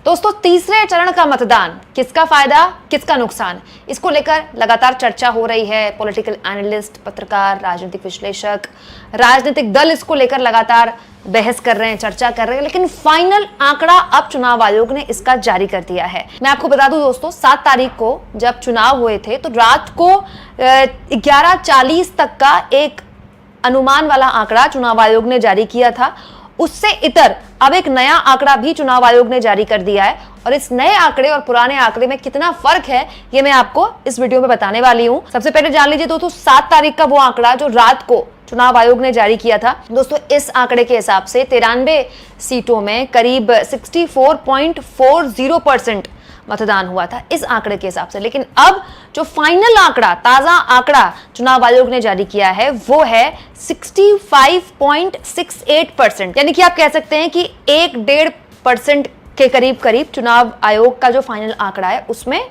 दोस्तों, तीसरे चरण का मतदान, किसका फायदा किसका नुकसान, इसको लेकर लगातार चर्चा हो रही है। पॉलिटिकल एनालिस्ट, पत्रकार, राजनीतिक विश्लेषक, राजनीतिक दल इसको लेकर लगातार बहस कर रहे हैं, चर्चा कर रहे हैं, लेकिन फाइनल आंकड़ा अब चुनाव आयोग ने इसका जारी कर दिया है। मैं आपको बता दूं दोस्तों, 7 तारीख को जब चुनाव हुए थे तो रात को 11:40 तक का एक अनुमान वाला आंकड़ा चुनाव आयोग ने जारी किया था। उससे इतर अब एक नया आंकड़ा भी चुनाव आयोग ने जारी कर दिया है, और इस नए आंकड़े और पुराने आंकड़े में कितना फर्क है ये मैं आपको इस वीडियो में बताने वाली हूं। सबसे पहले जान लीजिए दोस्तों, 7 तारीख का वो आंकड़ा जो रात को चुनाव आयोग ने जारी किया था। दोस्तों, इस आंकड़े के हिसाब से 93 सीटों में करीब 64.40% मतदान हुआ था इस आंकड़े के हिसाब से। लेकिन अब जो फाइनल आंकड़ा, ताजा आंकड़ा चुनाव आयोग ने जारी किया है वो है 65.68%, यानी कि आप कह सकते हैं कि 1-1.5% के करीब करीब चुनाव आयोग का जो फाइनल आंकड़ा है उसमें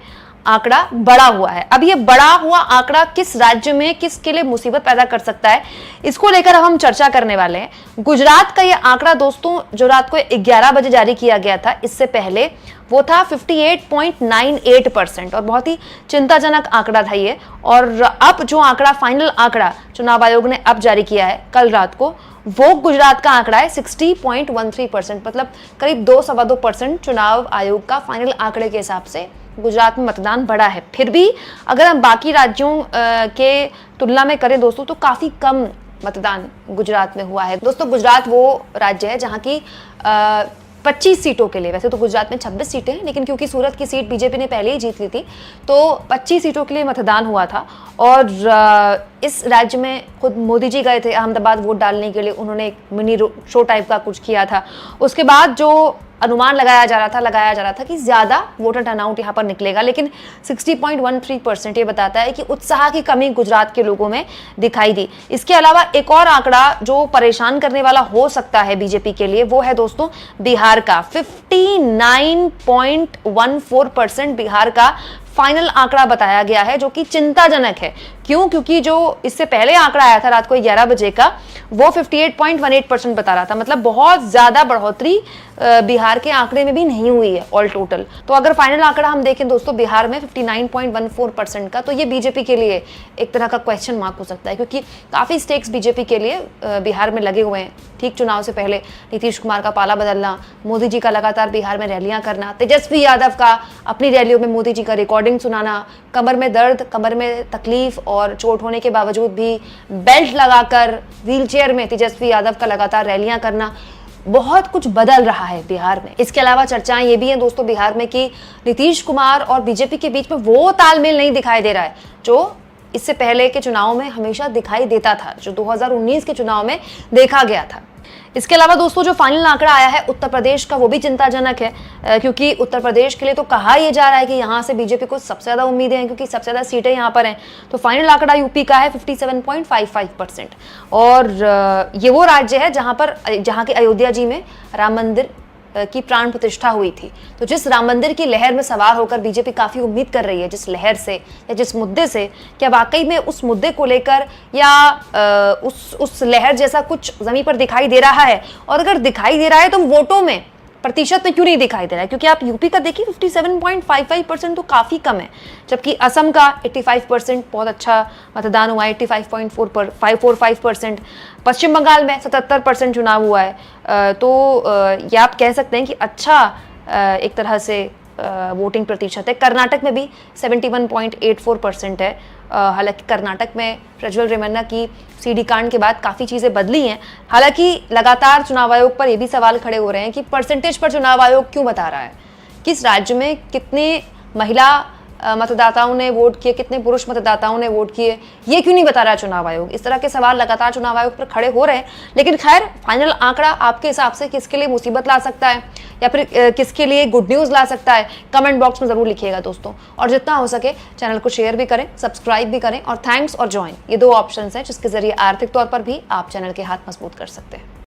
आंकड़ा बढ़ा हुआ है। अब ये बढ़ा हुआ आंकड़ा किस राज्य में किसके लिए मुसीबत पैदा कर सकता है, इसको लेकर हम चर्चा करने वाले हैं। गुजरात का ये आंकड़ा दोस्तों जो रात को 11 बजे जारी किया गया था, इससे पहले वो था 58.98% और बहुत ही चिंताजनक आंकड़ा था ये। और अब जो आंकड़ा, फाइनल आंकड़ा चुनाव आयोग ने अब जारी किया है कल रात को, वो गुजरात का आंकड़ा है 60.13%, मतलब करीब 2-2.25% चुनाव आयोग का फाइनल आंकड़े के हिसाब से गुजरात में मतदान बढ़ा है। फिर भी अगर हम बाकी राज्यों के तुलना में करें दोस्तों, तो काफी कम मतदान गुजरात में हुआ है। दोस्तों, गुजरात वो राज्य है जहां की 25 सीटों के लिए, वैसे तो गुजरात में 26 सीटें हैं, लेकिन क्योंकि सूरत की सीट बीजेपी ने पहले ही जीत ली थी तो 25 सीटों के लिए मतदान हुआ था। और इस राज्य में खुद मोदी जी गए थे अहमदाबाद वोट डालने के लिए, उन्होंने एक मिनी शो टाइप का कुछ किया था। उसके बाद जो अनुमान लगाया जा रहा था कि ज्यादा वोटर टर्नआउट यहाँ पर निकलेगा, लेकिन 60.13% ये बताता है कि उत्साह की कमी गुजरात के लोगों में दिखाई दी। इसके अलावा एक और आंकड़ा जो परेशान करने वाला हो सकता है बीजेपी के लिए, वो है दोस्तों बिहार का। 59.14% बिहार का फाइनल आंकड़ा बताया गया है, जो कि चिंताजनक है। क्यों? क्योंकि जो इससे पहले आंकड़ा आया था रात को 11 बजे का, वो 58.18% बता रहा था। मतलब बहुत ज्यादा बढ़ोतरी बिहार के आंकड़े में भी नहीं हुई है ऑल टोटल। तो अगर फाइनल आंकड़ा हम देखें दोस्तों बिहार में 59.14% का, तो ये बीजेपी के लिए एक तरह का क्वेश्चन मार्क हो सकता है, क्योंकि काफी स्टेक्स बीजेपी के लिए बिहार में लगे हुए हैं। ठीक चुनाव से पहले नीतीश कुमार का पाला बदलना, मोदी जी का लगातार बिहार में रैलियां करना, तेजस्वी यादव का अपनी रैलियों में मोदी जी का रिकॉर्डिंग सुनाना, कमर में दर्द, कमर में तकलीफ और चोट होने के बावजूद भी बेल्ट लगाकर व्हीलचेयर में तेजस्वी यादव का लगातार रैलियां करना, बहुत कुछ बदल रहा है बिहार में। इसके अलावा चर्चाएं ये भी हैं दोस्तों बिहार में कि नीतीश कुमार और बीजेपी के बीच में वो तालमेल नहीं दिखाई दे रहा है जो इससे पहले के चुनाव में हमेशा दिखाई देता था, जो 2019 के चुनाव में देखा गया था। इसके अलावा दोस्तों जो फाइनल आंकड़ा आया है उत्तर प्रदेश का, वो भी चिंताजनक है, क्योंकि उत्तर प्रदेश के लिए तो कहा यह जा रहा है कि यहाँ से बीजेपी को सबसे ज्यादा उम्मीदें हैं, क्योंकि सबसे ज्यादा सीटें यहाँ पर हैं। तो फाइनल आंकड़ा यूपी का है 57.55%। और ये वो राज्य है जहाँ के अयोध्या जी में राम मंदिर की प्राण प्रतिष्ठा हुई थी। तो जिस राम मंदिर की लहर में सवार होकर बीजेपी काफी उम्मीद कर रही है, जिस लहर से या जिस मुद्दे से, क्या वाकई में उस मुद्दे को लेकर या उस लहर जैसा कुछ जमीन पर दिखाई दे रहा है? और अगर दिखाई दे रहा है तो वोटों में, प्रतिशत में क्यों नहीं दिखाई दे रहा है? क्योंकि आप यूपी का देखिए 57.55% तो काफी कम है, जबकि असम का 85% बहुत अच्छा मतदान हुआ है, 85.45%। पश्चिम बंगाल में 77% चुनाव हुआ है। तो ये आप कह सकते हैं कि अच्छा एक तरह से वोटिंग प्रतिशत है। कर्नाटक में भी 71.84% है। हालांकि कर्नाटक में प्रज्वल रेवन्ना की सीडी कांड के बाद काफ़ी चीज़ें बदली हैं। हालांकि लगातार चुनाव आयोग पर ये भी सवाल खड़े हो रहे हैं कि परसेंटेज पर चुनाव आयोग क्यों बता रहा है, किस राज्य में कितने महिला मतदाताओं ने वोट किए, कितने पुरुष मतदाताओं ने वोट किए, ये क्यों नहीं बता रहा चुनाव आयोग? इस तरह के सवाल लगातार चुनाव आयोग पर खड़े हो रहे हैं। लेकिन खैर, फाइनल आंकड़ा आपके हिसाब से किसके लिए मुसीबत ला सकता है या फिर किसके लिए गुड न्यूज़ ला सकता है, कमेंट बॉक्स में जरूर लिखिएगा दोस्तों। और जितना हो सके चैनल को शेयर भी करें, सब्सक्राइब भी करें, और थैंक्स और ज्वाइन, ये 2 ऑप्शन हैं जिसके जरिए आर्थिक तौर पर भी आप चैनल के हाथ मजबूत कर सकते हैं।